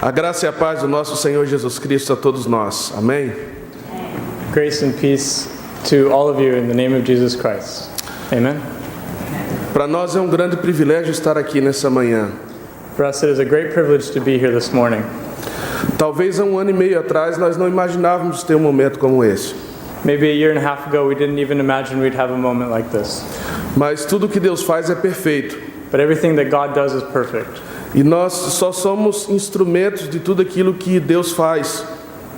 A graça e a paz do nosso Senhor Jesus Cristo a todos nós. Amém? Grace and peace to all of you in the name of Jesus Christ. Amen. Para nós é um grande privilégio estar aqui nessa manhã. For us it is a great privilege to be here this morning. Talvez há 1 ano e meio atrás nós não imaginávamos ter um momento como esse. Maybe a year and a half ago we didn't even imagine we'd have a moment like this. Mas tudo que Deus faz é perfeito. But everything that God does is perfect. E nós só somos instrumentos de tudo aquilo que Deus faz.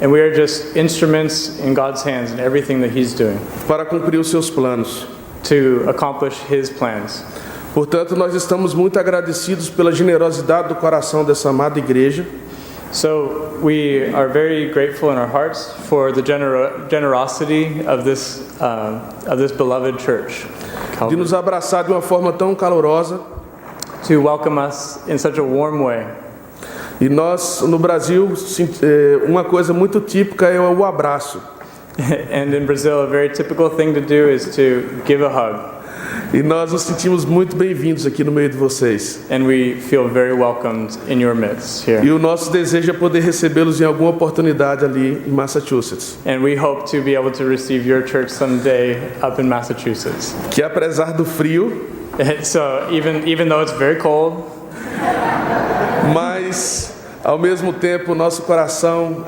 And we are just instruments in God's hands in everything that He's doing Para cumprir os seus planos. to accomplish His plans. Portanto, nós estamos muito agradecidos pela generosidade do coração dessa amada igreja. So we are very grateful in our hearts for the generosity of this beloved church, De nos abraçar de uma forma tão calorosa. to welcome us in such a warm way. E nós, no Brasil, uma coisa muito típica é o abraço. And in Brazil, a very typical thing to do is to give a hug. E nós nos sentimos muito bem-vindos aqui no meio de vocês. And we feel very welcomed in your midst E here. o nosso desejo é poder recebê-los em alguma oportunidade ali em Massachusetts. And we hope to be able to receive your church someday up in Massachusetts. Que apesar do frio, So even though it's very cold, mas ao mesmo tempo o nosso coração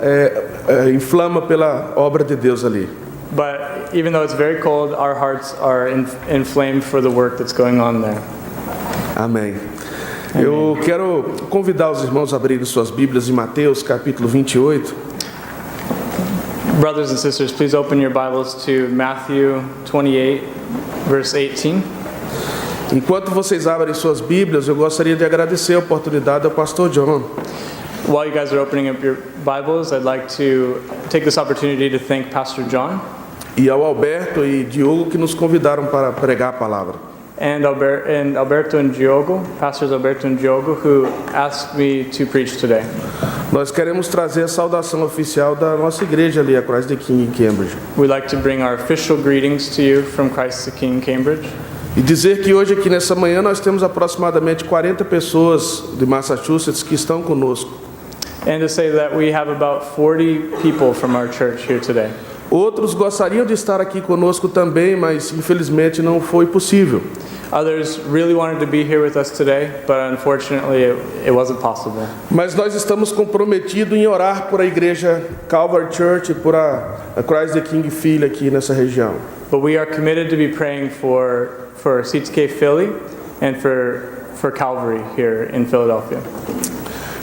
inflama pela obra de Deus ali. but even though it's very cold, our hearts are inflamed for the work that's going on there. Amém. Eu quero convidar os irmãos a abrirem suas Bíblias em Mateus capítulo 28. Brothers and sisters, please open your Bibles to Matthew 28, verse 18. Enquanto vocês abrem suas Bíblias, eu gostaria de agradecer a oportunidade ao pastor John. While you guys are opening up your Bibles, I'd like to take this opportunity to thank Pastor John E ao Alberto e Diogo que nos convidaram para pregar a palavra. and Alberto and Diogo, Pastors Alberto and Diogo, who asked me to preach today. Nós queremos trazer a saudação oficial da nossa igreja ali, a Christ the King em Cambridge. We'd like to bring our official greetings to you from Christ the King, Cambridge. E dizer que hoje aqui nessa manhã nós temos aproximadamente 40 pessoas de Massachusetts que estão conosco. And to say that we have about 40 people from our church here today. Outros gostariam de estar aqui conosco também, mas infelizmente não foi possível. Others really wanted to be here with us today, but unfortunately it wasn't possible. Mas nós estamos comprometidos em orar por a igreja Calvary Church e por a Christ the King Philly aqui nessa região. But we are committed to be praying for CTK Philly and for Calvary here in Philadelphia.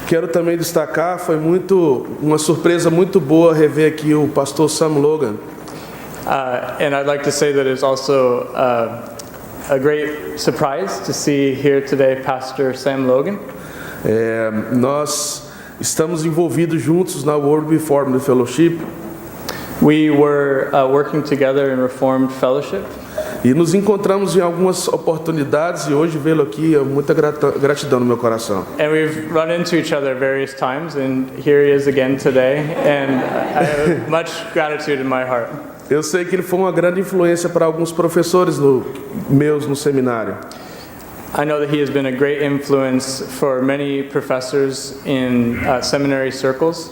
Quero também destacar, foi uma surpresa muito boa rever aqui o pastor Sam Logan. And I'd like to say that it's also a great surprise to see here today Pastor Sam Logan. Nós estamos envolvidos juntos na World Reformed Fellowship We were working together in Reformed Fellowship. e nos encontramos em algumas oportunidades e hoje vê-lo aqui é muita gratidão no meu coração. And we've run into each other various times, and here he is again today, and I have much gratitude in my heart. Eu sei que ele foi uma grande influência para alguns professores meus no seminário. I know that he has been a great influence for many professors in seminary circles.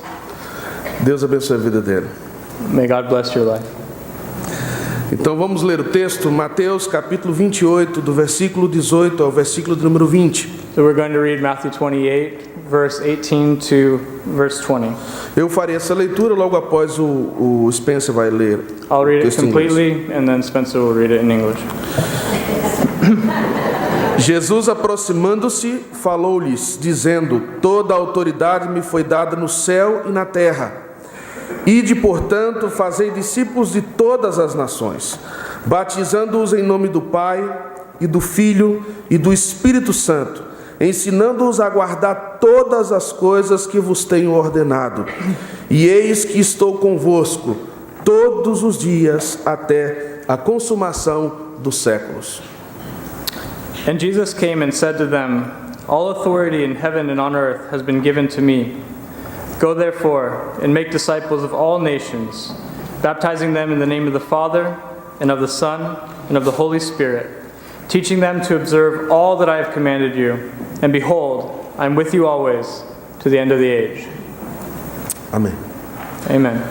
Deus abençoe a vida dele. May God bless your life. Então vamos ler o texto, Mateus capítulo 28, do versículo 18 ao versículo de número 20. So we're going to read Matthew 28, verse 18 to verse 20. Eu farei essa leitura, logo após o Spencer vai ler. I'll read it Texto em inglês. completely, and then Spencer will read it in English. Jesus, aproximando-se, falou-lhes, dizendo: Toda a autoridade me foi dada no céu e na terra. Ide, portanto, fazei discípulos de todas as nações, batizando-os em nome do Pai, e do Filho, e do Espírito Santo, ensinando-os a guardar todas as coisas que vos tenho ordenado. E eis que estou convosco todos os dias até a consumação dos séculos. And Jesus came and said to them, All authority in heaven and on earth has been given to me. Go therefore and make disciples of all nations, baptizing them in the name of the Father, and of the Son, and of the Holy Spirit, teaching them to observe all that I have commanded you. And behold, I am with you always, to to the end of the age. Amém. Amen.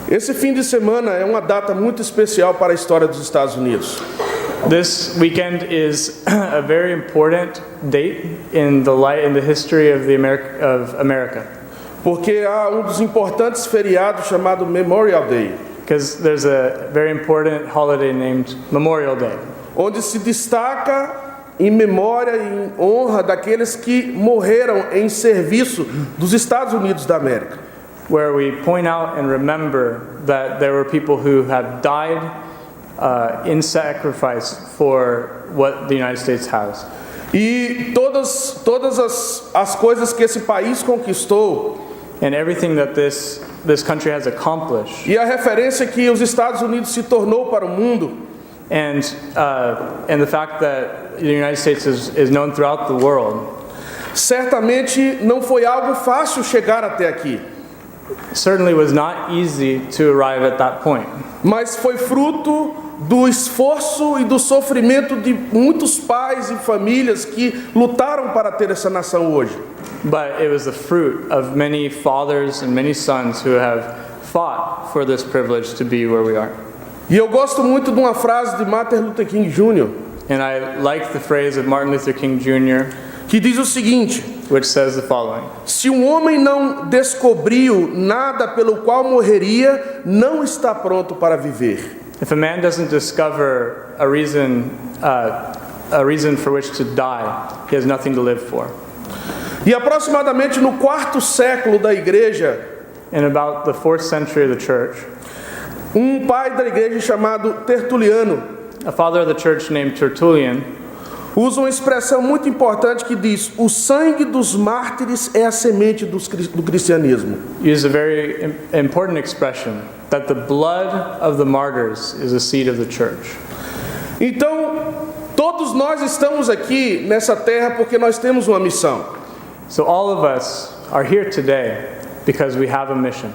Esse fim de semana é uma data muito especial para a história dos Estados Unidos. This weekend is a very important date in the history of America. Porque há um dos importantes feriados chamado Memorial Day, Because there's a very important holiday named Memorial Day, onde se destaca em memória e em honra daqueles que morreram em serviço dos Estados Unidos da América. where we point out and remember that there were people who have died in sacrifice for what the United States has. E todas as coisas que esse país conquistou, And everything that this country has accomplished, e a referência que os Estados Unidos se tornou para o mundo, and the fact that the United States is known throughout the world, certamente não foi algo fácil chegar até aqui, certainly was not easy to arrive at that point. mas foi fruto do esforço e do sofrimento de muitos pais e famílias que lutaram para ter essa nação hoje. But it was the fruit of many fathers and many sons who have fought for this privilege to be where we are. E eu gosto muito de uma frase de Martin Luther King Jr., And I like the phrase of Martin Luther King Jr., que diz o seguinte: which says the following: se um homem não descobriu nada pelo qual morreria, não está pronto para viver. If a man doesn't discover a reason for which to die, he has nothing to live for. E aproximadamente no 4º século da igreja, In about the 4th century of the church, um pai da igreja chamado Tertuliano a father of the church named Tertullian usa uma expressão muito importante que diz: o sangue dos mártires é a semente do cristianismo. used a very important expression that the blood of the martyrs is a seed of the church. Então, todos nós estamos aqui nessa terra porque nós temos uma missão. So all of us are here today because we have a mission.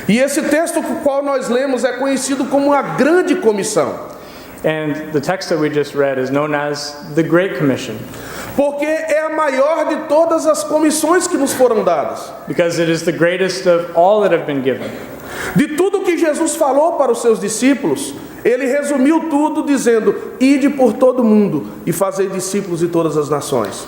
E esse texto com o qual nós lemos é conhecido como a Grande Comissão, And the text that we just read is known as the Great Commission porque é a maior de todas as comissões que nos foram dadas. because it is the greatest of all that have been given. De tudo que Jesus falou para os seus discípulos, ele resumiu tudo dizendo: ide por todo mundo e fazei discípulos de todas as nações.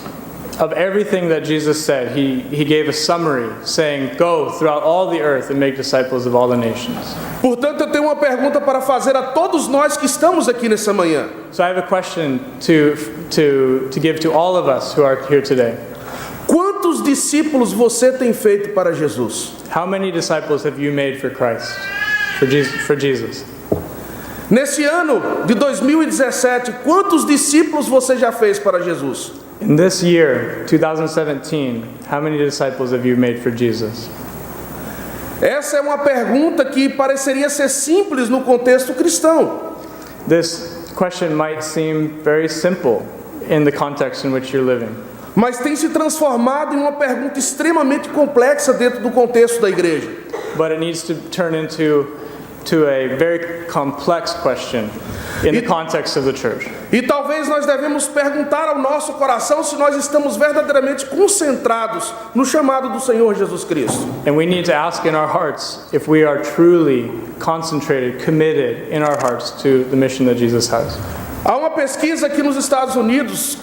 Of everything that Jesus said, he gave a summary saying, go throughout all the earth and make disciples of all the nations. Portanto, eu tenho uma pergunta para fazer a todos nós que estamos aqui nessa manhã. So I have a question to give to all of us who are here today. Quantos discípulos você tem feito para Jesus? How many disciples have you made for Christ, for Jesus? Nesse ano de 2017, quantos discípulos você já fez para Jesus? In this year, 2017, how many disciples have you made for Jesus? Essa é uma pergunta que pareceria ser simples no contexto cristão, This question might seem very simple in the context in which you're living, mas tem se transformado em uma pergunta extremamente complexa dentro do contexto da igreja. but it needs to turn into a very complex question in the context of the church. E talvez nós devemos perguntar ao nosso coração se nós estamos verdadeiramente concentrados no chamado do Senhor Jesus Cristo. And we need to ask in our hearts if we are truly concentrated, committed in our hearts to the mission that Jesus has. Há uma pesquisa aqui nos Estados Unidos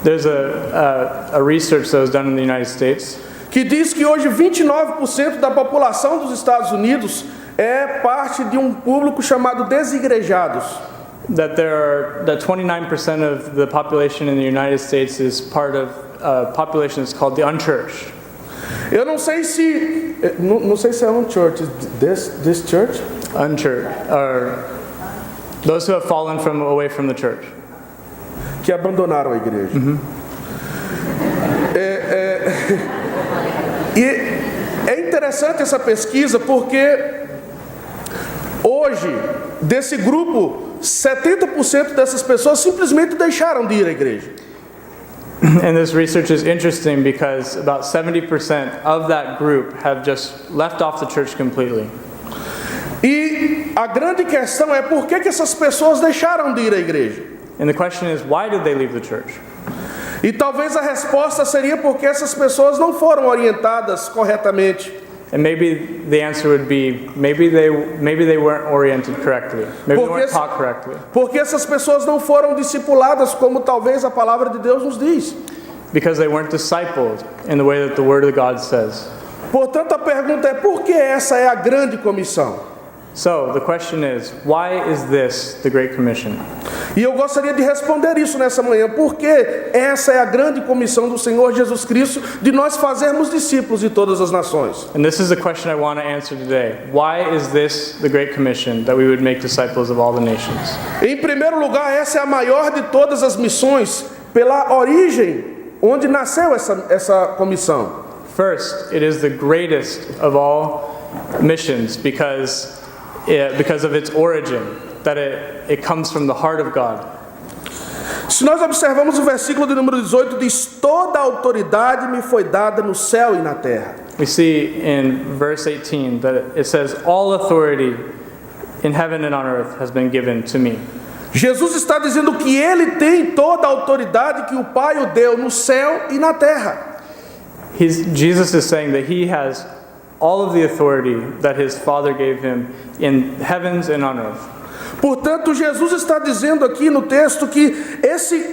There's a research that was done in the United States que diz que hoje 29% da população dos Estados Unidos é parte de um público chamado desigrejados. that 29% of the population in the United States is part of a population that's called the unchurched. Eu não sei se não sei se é um church, this church, Unchurched, or those who have fallen away from the church. que abandonaram a igreja. E é interessante essa pesquisa porque hoje, desse grupo, 70% dessas pessoas simplesmente deixaram de ir à igreja. And this research is interesting because about 70% of that group have just left off the church completely. E a grande questão é por que essas pessoas deixaram de ir à igreja. And the question is, why did they leave the church? E talvez a resposta seria porque essas pessoas não foram orientadas corretamente. And maybe the answer would be maybe they weren't oriented correctly. Maybe they weren't taught correctly. Porque essas pessoas não foram discipuladas como talvez a palavra de Deus nos diz. Because they weren't discipled in the way that the Word of God says. Portanto, a pergunta é: por que essa é a grande comissão? So the question is, why is this the Great Commission? E eu gostaria de responder isso nessa manhã, porque essa é a grande comissão do Senhor Jesus Cristo, de nós fazermos discípulos de todas as nações. And this is the question I want to answer today. Why is this the Great Commission, that we would make disciples of all the nations? Em primeiro lugar, essa é a maior de todas as missões, pela origem onde nasceu essa comissão. First, it is the greatest of all missions because of its origin, that it comes from the heart of God. Se nós observamos o versículo de número 18, diz: toda a autoridade me foi dada no céu e na terra. We see in verse 18 that it says, all authority in heaven and on earth has been given to me. Jesus está dizendo que ele tem toda a autoridade que o Pai o deu no céu e na terra. Jesus is saying that he has all of the authority that his Father gave him in heavens and on earth. Portanto, Jesus está dizendo aqui no texto que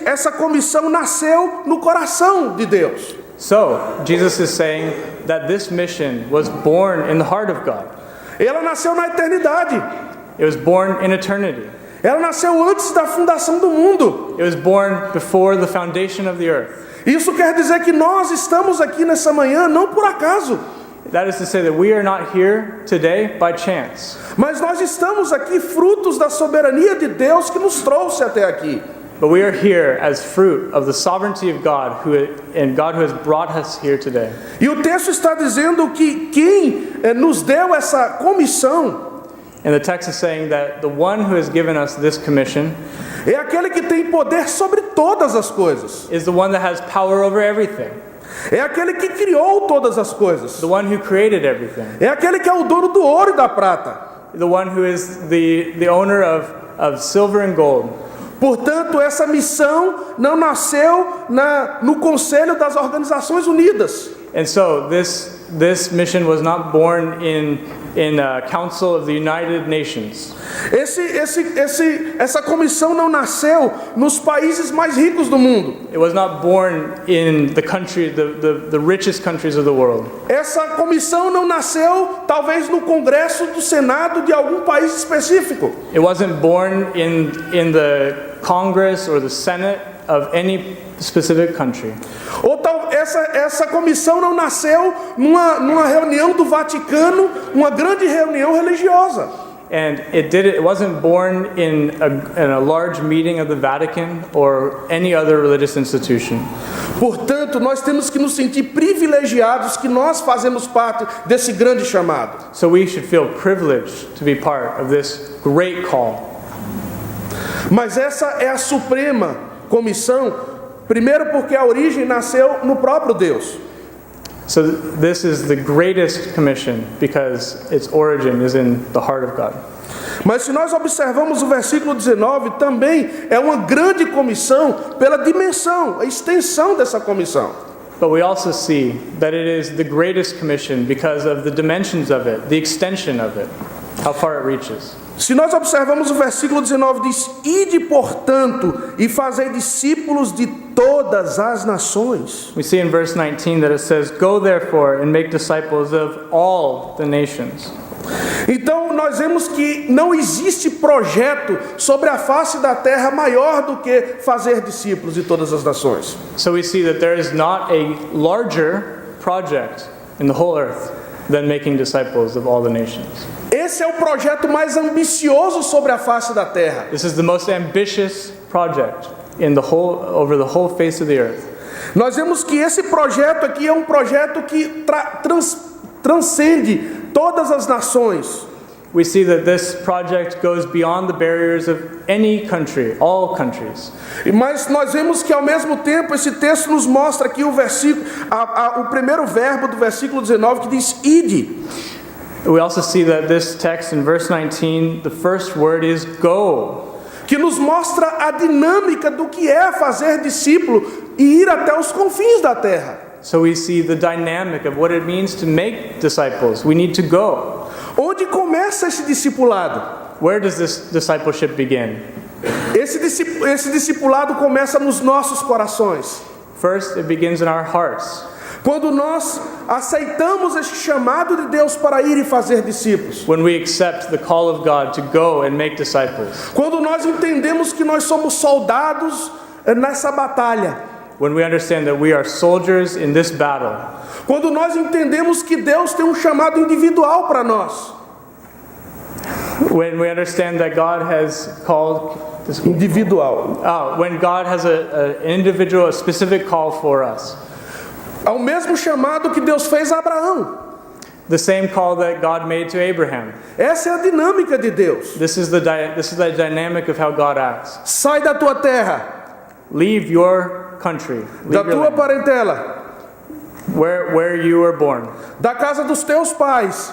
essa comissão nasceu no coração de Deus. So, Jesus is saying that this mission was born in the heart of God. Ela nasceu na eternidade. It was born in eternity. Ela nasceu antes da fundação do mundo. It was born before the foundation of the earth. Isso quer dizer que nós estamos aqui nessa manhã não por acaso. That is to say that we are not here today by chance. Mas nós estamos aqui frutos da soberania de Deus que nos trouxe até aqui. But we are here as fruit of the sovereignty of God, and God who has brought us here today. E o texto está dizendo que quem nos deu essa comissão, And the text is saying that the one who has given us this commission é aquele que tem poder sobre todas as coisas. is the one that has power over everything. É aquele que criou todas as coisas. The one who created everything. É aquele que é o dono do ouro e da prata. The one who is the owner of silver and gold. Portanto, essa missão não nasceu no Conselho das Organizações Unidas. And so this mission was not born in Council of the United Nations. Essa comissão não nasceu nos países mais ricos do mundo. It was not born in the richest countries of the world. Essa comissão não nasceu talvez no Congresso do Senado de algum país específico. It wasn't born in the Congress or the Senate of any specific country. Ou essa comissão não nasceu numa reunião do Vaticano, uma grande reunião religiosa. And it wasn't born in a large meeting of the Vatican or any other religious institution. Portanto, nós temos que nos sentir privilegiados que nós fazemos parte desse grande chamado. So we should feel privileged to be part of this great call. Mas essa é a suprema comissão, primeiro porque a origem nasceu no próprio Deus. So this is the greatest commission because its origin is in the heart of God. Mas se nós observamos o versículo 19, também é uma grande comissão pela dimensão, a extensão dessa comissão. But we also see that it is the greatest commission because of the dimensions of it, the extension of it, how far it reaches. Se nós observamos o versículo 19, diz: ide, portanto, e fazei discípulos de todas as nações. We see in verse 19 that it says, go therefore and make disciples of all the nations. Então nós vemos que não existe projeto sobre a face da terra maior do que fazer discípulos de todas as nações. So we see that there is not a larger project in the whole earth than making disciples of all the nations. Esse é o projeto mais ambicioso sobre a face da terra. This is the most ambitious project over the whole face of the earth. Nós vemos que esse projeto aqui é um projeto que transcende todas as nações. We see that this project goes beyond the barriers of any country, all countries. Mas nós vemos que ao mesmo tempo esse texto nos mostra aqui o primeiro verbo do versículo 19 que diz ide. We also see that this text in verse 19, the first word is go. que nos mostra a dinâmica do que é fazer discípulo e ir até os confins da terra. So we see the dynamic of what it means to make disciples. We need to go. Onde começa esse discipulado? Where does this discipleship begin? Esse discipulado começa nos nossos corações. First, it begins in our hearts. Quando nós aceitamos este chamado de Deus para ir e fazer discípulos. When we accept the call of God to go and make disciples. Quando nós entendemos que nós somos soldados nessa batalha. When we understand that we are soldiers in this battle. Quando nós entendemos que Deus tem um chamado individual para nós. When we understand that God has called individual. When God has an individual, a specific call for us. Ao mesmo chamado que Deus fez a Abraão. The same call that God made to Abraham. Essa é a dinâmica de Deus. This is the dynamic of how God acts. Sai da tua terra. Leave your country. Da tua parentela. Where you were born. Da casa dos teus pais.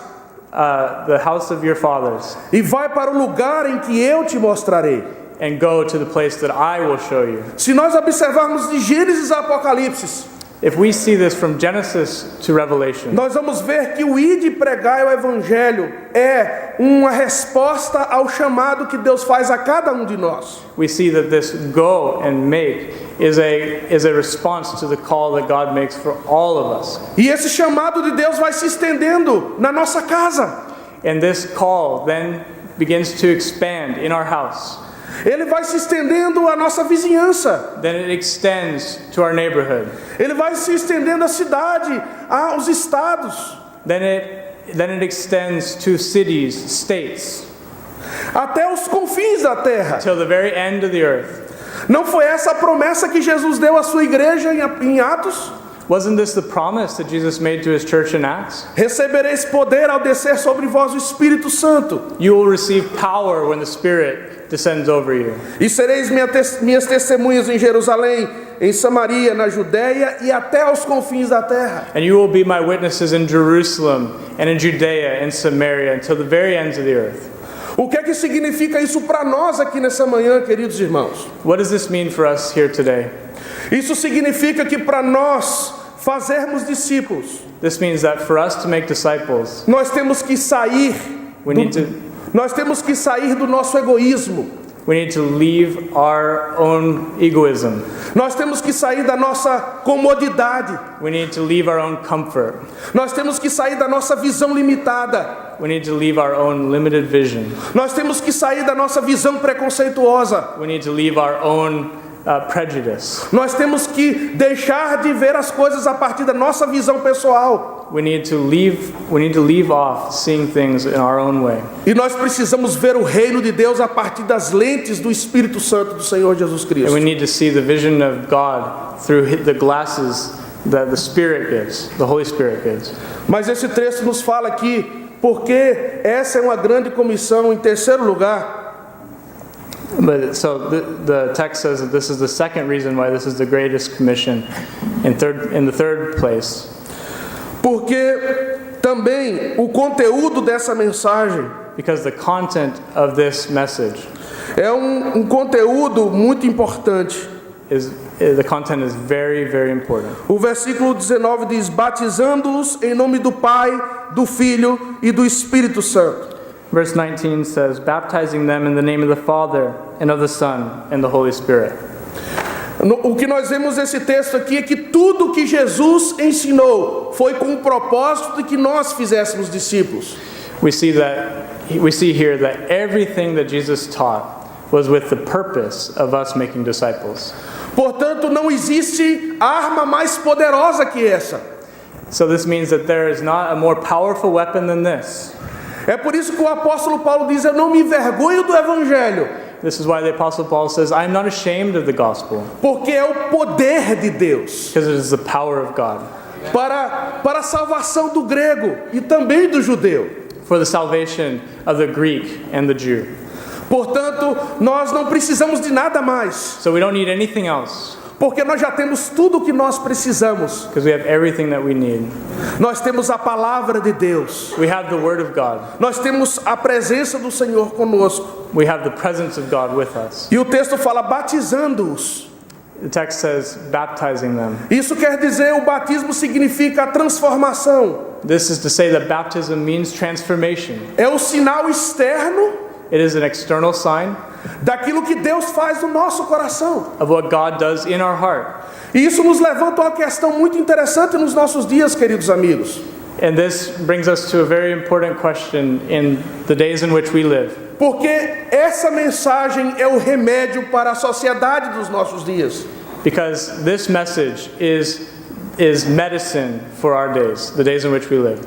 The house of your fathers. E vai para o lugar em que eu te mostrarei. And go to the place that I will show you. Se nós observarmos de Gênesis a Apocalipse, if we see this from Genesis to Revelation, nós vamos ver que o ide pregai o evangelho é uma resposta ao chamado que Deus faz a cada um de nós. We see that this go and make is a response to the call that God makes for all of us. E esse chamado de Deus vai se estendendo na nossa casa. And this call then begins to expand in our house. Ele vai se estendendo à nossa vizinhança. Then it extends to our neighborhood. Ele vai se estendendo à cidade, aos estados. Then it extends to cities, states. Até os confins da terra. Till the very end of the earth. Não foi essa a promessa que Jesus deu à sua igreja em Atos? Wasn't this the promise that Jesus made to his church in Acts? Recebereis poder ao descer sobre vós o Espírito Santo. You will receive power when the Spirit descends over you. E sereis minhas testemunhas em Jerusalém, em Samaria, na Judéia e até aos confins da terra. And you will be my witnesses in Jerusalem and in Judea and Samaria until the very ends of the earth. O que é que significa isso para nós aqui nessa manhã, queridos irmãos? What does this mean for us here today? Isso significa que para nós fazermos discípulos, this means that for us to make disciples, nós temos que sair do nosso egoísmo. We need to leave our own egoism. Nós temos que sair da nossa comodidade. We need to leave our own comfort. Nós temos que sair da nossa visão limitada. We need to leave our own limited vision. Nós temos que sair da nossa visão preconceituosa. We need to leave our own prejudice. Nós temos que deixar de ver as coisas a partir da nossa visão pessoal. We need to leave off seeing things in our own way. E nós precisamos ver o reino de Deus a partir das lentes do Espírito Santo do Senhor Jesus Cristo. And we need to see the vision of God through the glasses that the Spirit gives, the Holy Spirit gives. Mas esse texto nos fala aqui porque essa é uma grande comissão. Em terceiro lugar, but so the text says that this is the second reason why this is the greatest commission. In the third place, porque também o conteúdo dessa mensagem, because the content of this message é conteúdo muito importante. The content is very, very important. O versículo 19 diz: batizando-os em nome do Pai, do Filho e do Espírito Santo. Verse 19 says, baptizing them in the name of the Father and of the Son and the Holy Spirit. O que nós vemos nesse texto aqui é que tudo que Jesus ensinou foi com o propósito de que nós fizéssemos discípulos. We see here that everything that Jesus taught was with the purpose of us making disciples. Portanto, não existe arma mais poderosa que essa. So this means that there is not a more powerful weapon than this. É por isso que o apóstolo Paulo diz: eu não me envergonho do evangelho. This is why the Apostle Paul says, I am not ashamed of the gospel. Porque é o poder de Deus. Because it is the power of God. Para a salvação do grego e também do judeu. For the salvation of the Greek and the Jew. Portanto, nós não precisamos de nada mais. So we don't need anything else. Porque nós já temos tudo o que nós precisamos. Because we have everything that we need. Nós temos a palavra de Deus. We have the Word of God. Nós temos a presença do Senhor conosco. We have the presence of God with us. E o texto fala batizando-os. The text says baptizing them. Isso quer dizer, o batismo significa a transformação. This is to say that baptism means transformation. É o sinal externo It is an external sign daquilo que Deus faz no nosso coração. of what God does in our heart. E isso nos levanta uma questão muito interessante nos nossos dias, queridos amigos. And this brings us to a very important question in the days in which we live. Porque essa mensagem é o remédio para a sociedade dos nossos dias. Because this message is medicine for our days, the days in which we live.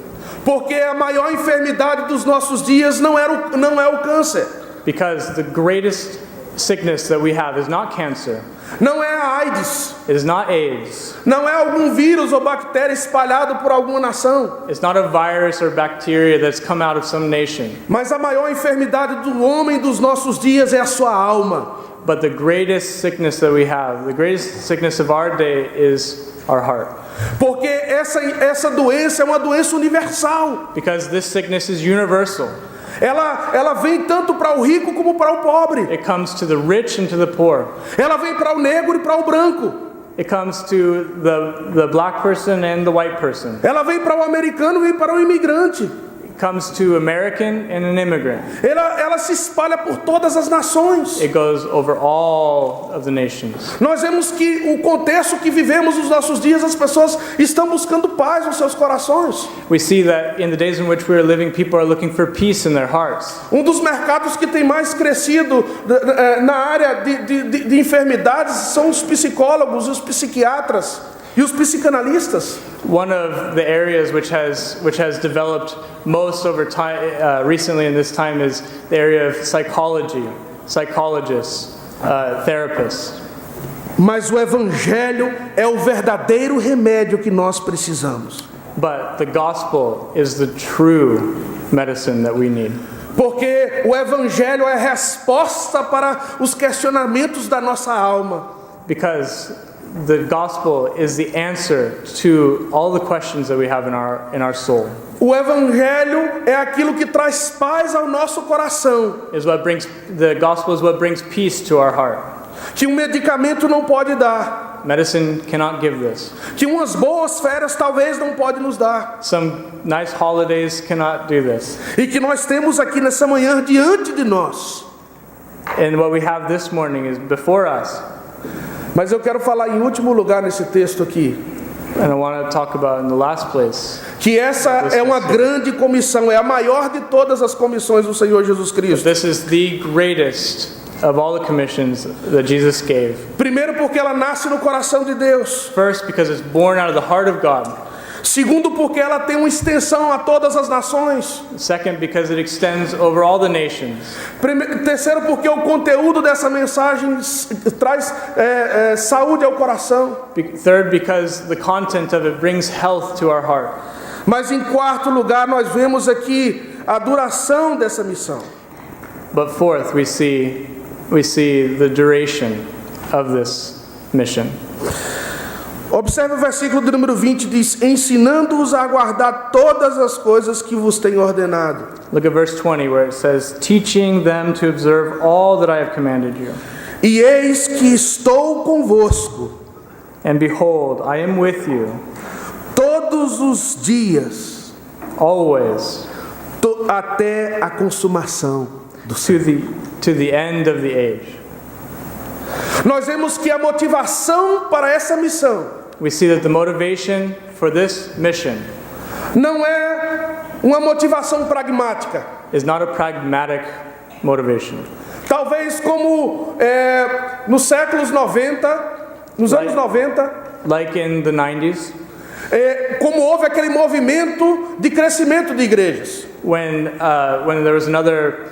Porque a maior enfermidade dos nossos dias não é o câncer. Because the greatest sickness that we have is not cancer. Não é a AIDS. It is not AIDS. Não é algum vírus ou bactéria espalhado por alguma nação. It's not a virus or bacteria that's come out of some nation. Mas a maior enfermidade do homem dos nossos dias é a sua alma. But the greatest sickness that we have, the greatest sickness of our day is our heart. Porque essa doença é uma doença universal. Because this sickness is universal. Ela vem tanto para o rico como para o pobre. It comes to the rich and to the poor. Ela vem para o negro e para o branco. It comes to the black person and the white person. Ela vem para o americano e vem para o imigrante. It comes to American and an immigrant. Ela se espalha por todas as nações. It goes over all of the nations. Nós vemos que o contexto que vivemos nos nossos dias, as pessoas estão buscando paz nos seus corações. We see that in the days in which we are living, people are looking for peace in their hearts. Um dos mercados que tem mais crescido na área de enfermidades são os psicólogos, os psiquiatras e os psicanalistas. One of the areas which has developed most over time recently in this time is the area of psychology, psychologists, therapists. Mas o evangelho é o verdadeiro remédio que nós precisamos. But the gospel is the true medicine that we need. Porque o evangelho é a resposta para os questionamentos da nossa alma. Because the gospel is the answer to all the questions that we have in our soul. O evangelho é aquilo que traz paz ao nosso coração. The gospel is what brings peace to our heart. Que um medicamento não pode dar. Medicine cannot give this. Que umas boas férias talvez não pode nos dar. Some nice holidays cannot do this. E que nós temos aqui nessa manhã diante de nós. And what we have this morning is before us. Mas eu quero falar em último lugar nesse texto aqui. And I want to talk about in the last place. Que essa é uma grande comissão, é a maior de todas as comissões do Senhor Jesus Cristo. This is the greatest of all the commissions that Jesus gave. Primeiro porque ela nasce no coração de Deus. First, because it's born out of the heart of God. Segundo, porque ela tem uma extensão a todas as nações. Second, because it extends over all the nations. Terceiro, porque o conteúdo dessa mensagem traz saúde ao coração. Third, because the content of it brings health to our heart. Mas em quarto lugar, nós vemos aqui a duração dessa missão. But fourth, we see the duration of this mission. Observe o versículo de número 20, diz: ensinando-os a guardar todas as coisas que vos tenho ordenado. Look at verse 20 where it says, teaching them to observe all that I have commanded you. E eis que estou convosco. And behold, I am with you. Todos os dias. Always. Até a consumação do século. To the end of the age. Nós vemos que a motivação para essa missão we see that the motivation for this mission não é uma motivação pragmática. Is not a pragmatic motivation. Talvez como nos séculos 90, nos anos 90, like in the 90s, como houve aquele movimento de crescimento de igrejas. When there was another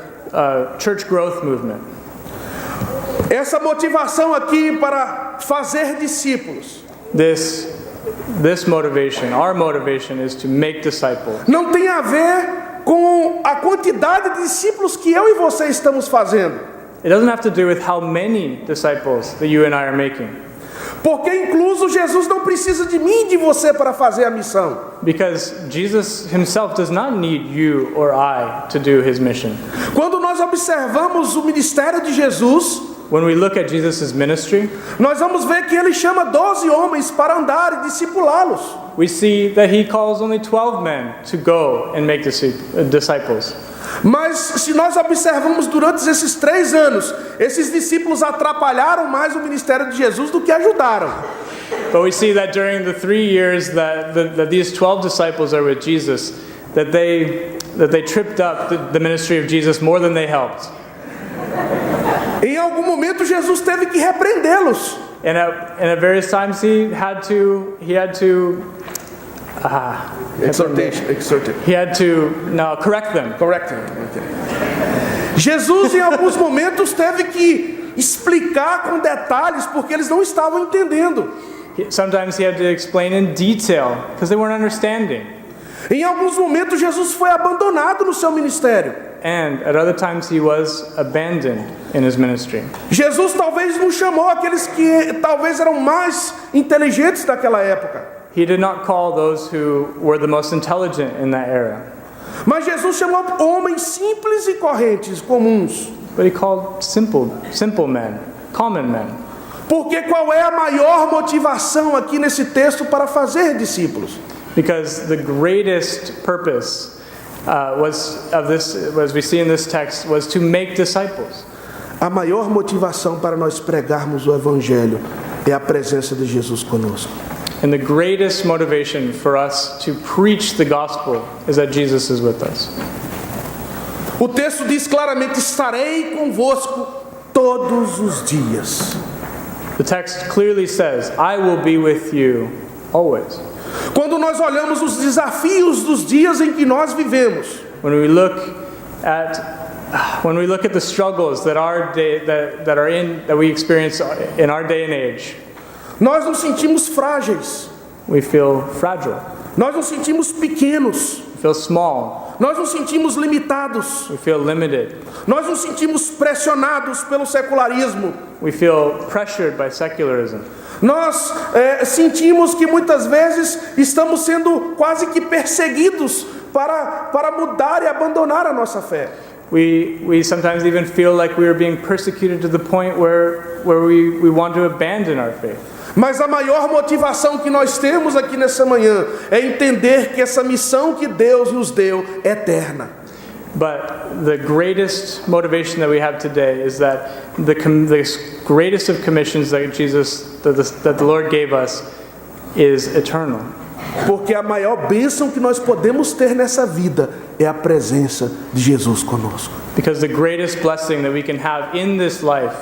church growth movement. Essa motivação aqui para fazer discípulos. This motivation, our motivation is to make disciples. Não tem a ver com a quantidade de discípulos que eu e você estamos fazendo. It doesn't have to do with how many disciples that you and I are making. Porque incluso Jesus não precisa de mim e de você para fazer a missão. Because Jesus himself does not need you or I to do his mission. Quando nós observamos o ministério de Jesus, When we look at Jesus' ministry, nós vamos ver que ele chama 12 homens para andar e discipulá-los. we see that he calls only 12 men to go and make disciples. Mas se nós observamos durante esses 3 anos, esses discípulos atrapalharam mais o ministério de Jesus do que ajudaram. But we see that during the 3 years that these 12 disciples are with Jesus, that they tripped up the ministry of Jesus more than they helped. Em algum momento Jesus teve que repreendê-los. And at various times he had to correct them. Correct. Jesus em alguns momentos teve que explicar com detalhes porque eles não estavam entendendo. Sometimes he had to explain in detail because they weren't understanding. Em alguns momentos Jesus foi abandonado no seu ministério. And at other times he was abandoned in his ministry. Jesus talvez não chamou aqueles que talvez eram mais inteligentes daquela época. He did not call those who were the most intelligent in that era. Mas Jesus chamou homens simples e correntes, comuns. But he called simple men, common men. Porque qual é a maior motivação aqui nesse texto para fazer discípulos? Because the greatest purpose as we see in this text, was to make disciples. A maior motivação para nós pregarmos o evangelho é a presença de Jesus conosco. And the greatest motivation for us to preach the gospel is that Jesus is with us. O texto diz claramente: estarei convosco todos os dias. The text clearly says, I will be with you always. Quando nós olhamos os desafios dos dias em que nós vivemos, when we look at the struggles that we experience in our day and age, nós nos sentimos frágeis. We feel fragile. Nós nos sentimos pequenos. We feel small. Nós nos sentimos limitados. We feel limited. Nós nos sentimos pressionados pelo secularismo. We feel pressured by secularism. Nós sentimos que muitas vezes estamos sendo quase que perseguidos para mudar e abandonar a nossa fé. We sometimes even feel like we are being persecuted to the point where we want to abandon our faith. Mas a maior motivação que nós temos aqui nessa manhã é entender que essa missão que Deus nos deu é eterna. But the greatest motivation that we have today is that the greatest of commissions that the Lord gave us is eternal. Porque a maior bênção que nós podemos ter nessa vida é a presença de Jesus conosco. Because the greatest blessing that we can have in this life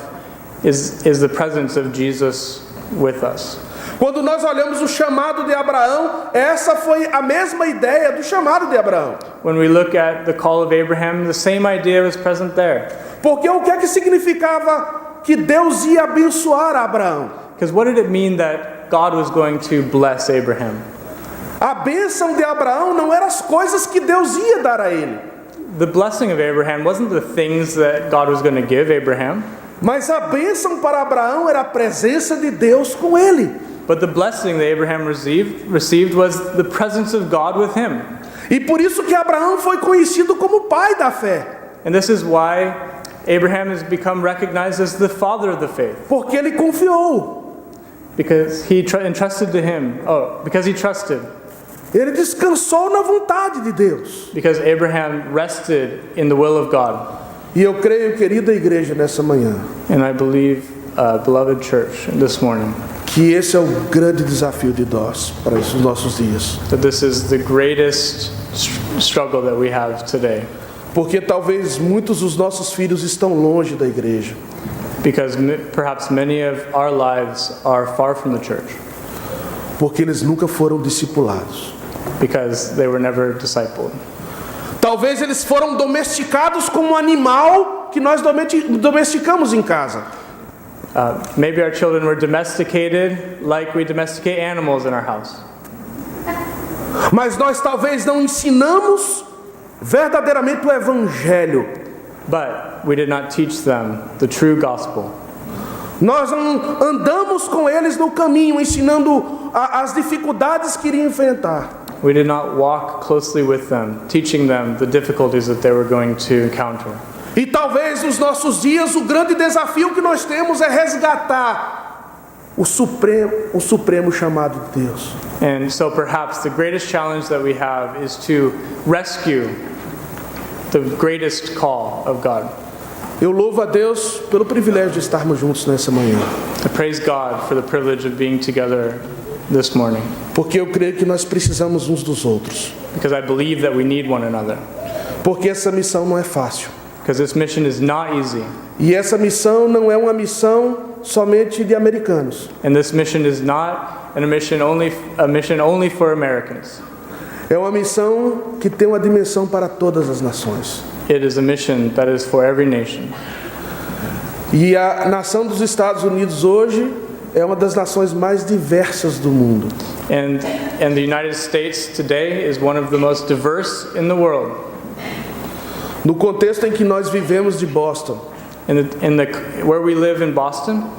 is the presence of Jesus with us. Quando nós olhamos o chamado de Abraão, essa foi a mesma ideia do chamado de Abraão. When we look at the call of Abraham, the same idea was present there. Porque o que é que significava que Deus ia abençoar Abraão? Because what did it mean that God was going to bless Abraham? A bênção de Abraão não eram as coisas que Deus ia dar a ele. The blessing of Abraham wasn't the things that God was going to give Abraham. Mas a bênção para Abraão era a presença de Deus com ele. But the blessing that Abraham received was the presence of God with him. E por isso que Abraão foi conhecido como pai da fé. And this is why Abraham has become recognized as the father of the faith. Porque ele confiou. Because he entrusted to him. Because he trusted. Ele descansou na vontade de Deus. Because Abraham rested in the will of God. E eu creio, querida igreja, nessa manhã, And I believe, beloved church, this morning, que esse é o grande desafio de nós para os nossos dias. that this is the greatest struggle that we have today. Porque talvez muitos dos nossos filhos estão longe da igreja. Because perhaps many of our lives are far from the church. Porque eles nunca foram discipulados. Because they were never discipled. Talvez eles foram domesticados como um animal que nós domesticamos em casa. Maybe our children were domesticated like we domesticate animals in our house. Mas nós talvez não ensinamos verdadeiramente o evangelho. But we did not teach them the true gospel. Nós não andamos com eles no caminho, ensinando as dificuldades que iriam enfrentar. We did not walk closely with them, teaching them the difficulties that they were going to encounter. E talvez nos nossos dias o grande desafio que nós temos é resgatar o supremo chamado de Deus. And so perhaps the greatest challenge that we have is to rescue the greatest call of God. Eu louvo a Deus pelo privilégio de estarmos juntos nessa manhã. I praise God for the privilege of being together this morning, Porque eu creio que nós precisamos uns dos outros. because I believe that we need one another. Porque essa missão não é fácil. Because this mission is not easy. E essa missão não é uma missão somente de americanos. And this mission is not a mission only for Americans. É uma missão que tem uma dimensão para todas as nações. It is a mission that is for every nation. E a nação dos Estados Unidos hoje é uma das nações mais diversas do mundo. And the United States today is one of the most diverse in the world. No contexto em que nós vivemos de Boston. Where we live in Boston,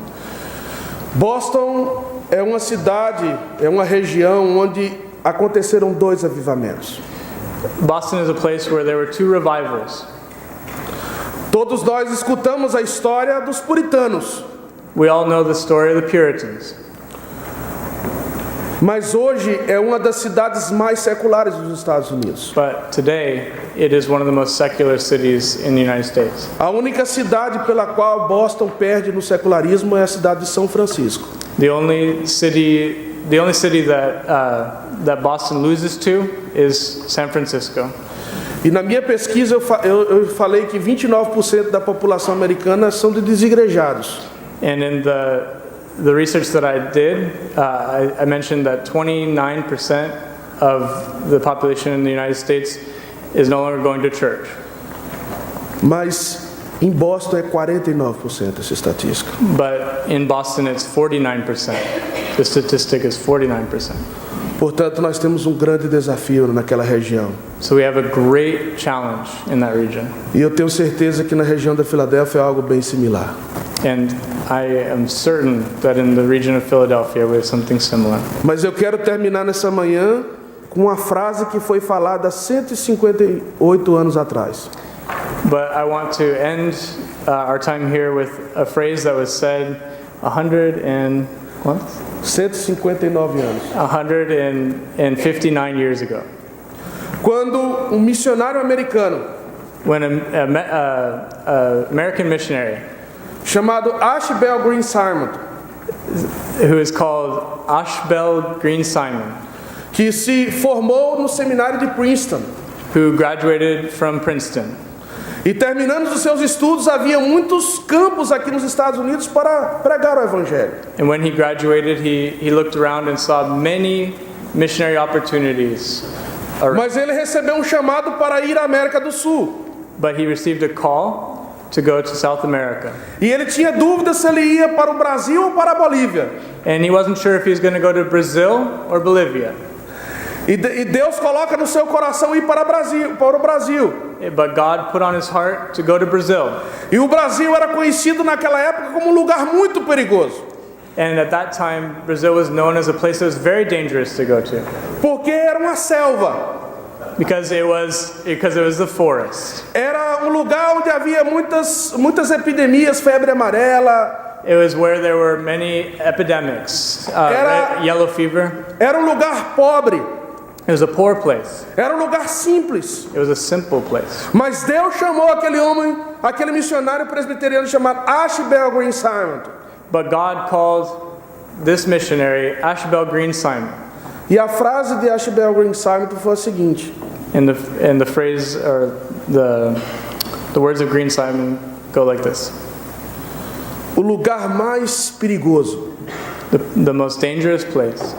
Boston é uma cidade, é uma região onde aconteceram 2 avivamentos. Boston is a place where there were 2 revivals. Todos nós escutamos a história dos puritanos. We all know the story of the Puritans. Mas hoje é uma das cidades mais seculares dos Estados Unidos. But today, it is one of the most secular cities in the United States. A única cidade pela qual Boston perde no secularismo é a cidade de São Francisco. The only city that Boston loses to is San Francisco. E na minha pesquisa eu falei que 29% da população americana são de desigrejados. And in the research that I did, I mentioned that 29% of the population in the United States is no longer going to church. Mas em Boston é 49% essa estatística. But in Boston it's 49%. The statistic is 49%. Portanto, nós temos um grande desafio naquela região. So we have a great challenge in that region. E eu tenho certeza que na região da Filadélfia é algo bem similar. And I am certain that in the region of Philadelphia we have something similar. Mas eu quero terminar nessa manhã com uma frase que foi falada há 158 anos atrás. But I want to end our time here with a phrase that was said 159 anos. 159 years ago. Quando um missionário americano When an American missionary chamado Ashbel Green Simon, who is called Ashbel Green Simon, que se formou no seminário de Princeton, who graduated from Princeton, e terminando os seus estudos, havia muitos campos aqui nos Estados Unidos para pregar o Evangelho. and when he graduated, he looked around and saw many missionary opportunities around. Mas ele recebeu um chamado para ir à América do Sul. But he received a call to go to South America. E ele tinha dúvida se ele ia para o Brasil ou para a Bolívia. And he wasn't sure if he was going to go to Brazil or Bolivia. E Deus coloca no seu coração ir para o Brasil. But God put on his heart to go to Brazil. E o Brasil era conhecido naquela época como um lugar muito perigoso. And at that time, Brazil was known as a place that was very dangerous to go to. Porque era uma selva. Because it was the forest. Era um lugar onde havia muitas epidemias, febre amarela. It was where there were many epidemics, yellow fever. Era um lugar pobre. It was a poor place. Era um lugar simples. It was a simple place. Mas Deus chamou aquele homem, aquele missionário presbiteriano chamado Ashbel Green Simon. But God called this missionary Ashbel Green Simon. E a frase de Ashbel Green Simon foi a seguinte: And the phrase or the words of Green Simon go like this: o lugar mais perigoso the most dangerous place,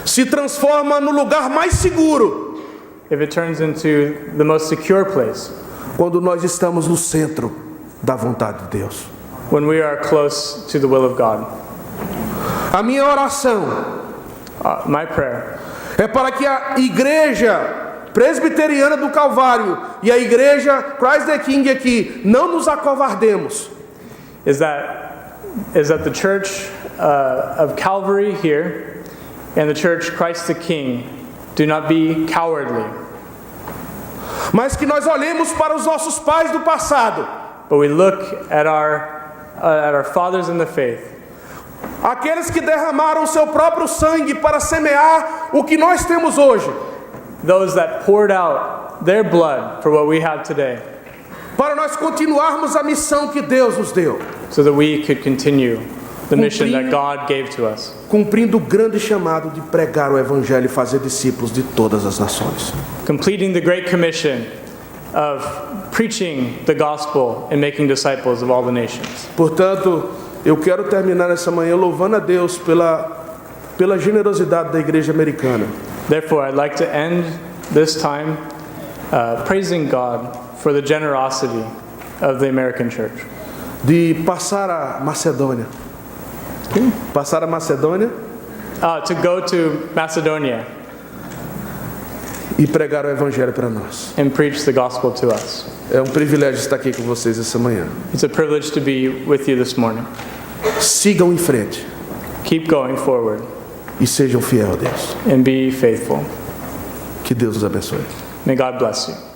se transforma no lugar mais seguro if it turns into the most secure place, quando nós estamos no centro da vontade de Deus. when we are close to the will of God. A minha oração My prayer é para que a igreja presbiteriana do Calvário e a igreja Christ the King aqui não nos acovardemos. is that is that the church of Calvary here and the church Christ the King do not be cowardly, mas que nós olhemos para os nossos pais do passado, but we look at our fathers in the faith, aqueles que derramaram o seu próprio sangue para semear o que nós temos hoje, those that poured out their blood for what we have today, para nós continuarmos a missão que Deus nos deu, so that we could continue the mission that God gave to us, cumprindo o grande chamado de pregar o Evangelho e fazer discípulos de todas as nações. completing the great commission of preaching the gospel and making disciples of all the nations. Portanto, eu quero terminar essa manhã louvando a Deus pela generosidade da igreja americana, Therefore, I'd like to end this time praising God for the generosity of the American church. de passar a Macedônia. Passar a Macedônia To go to Macedonia e pregar o Evangelho para nós. and preach the gospel to us. É um privilégio estar aqui com vocês essa manhã. It's a privilege to be with you this morning. Sigam em frente Keep going forward e sejam fiéis a Deus. and be faithful. Que Deus os abençoe. May God bless you.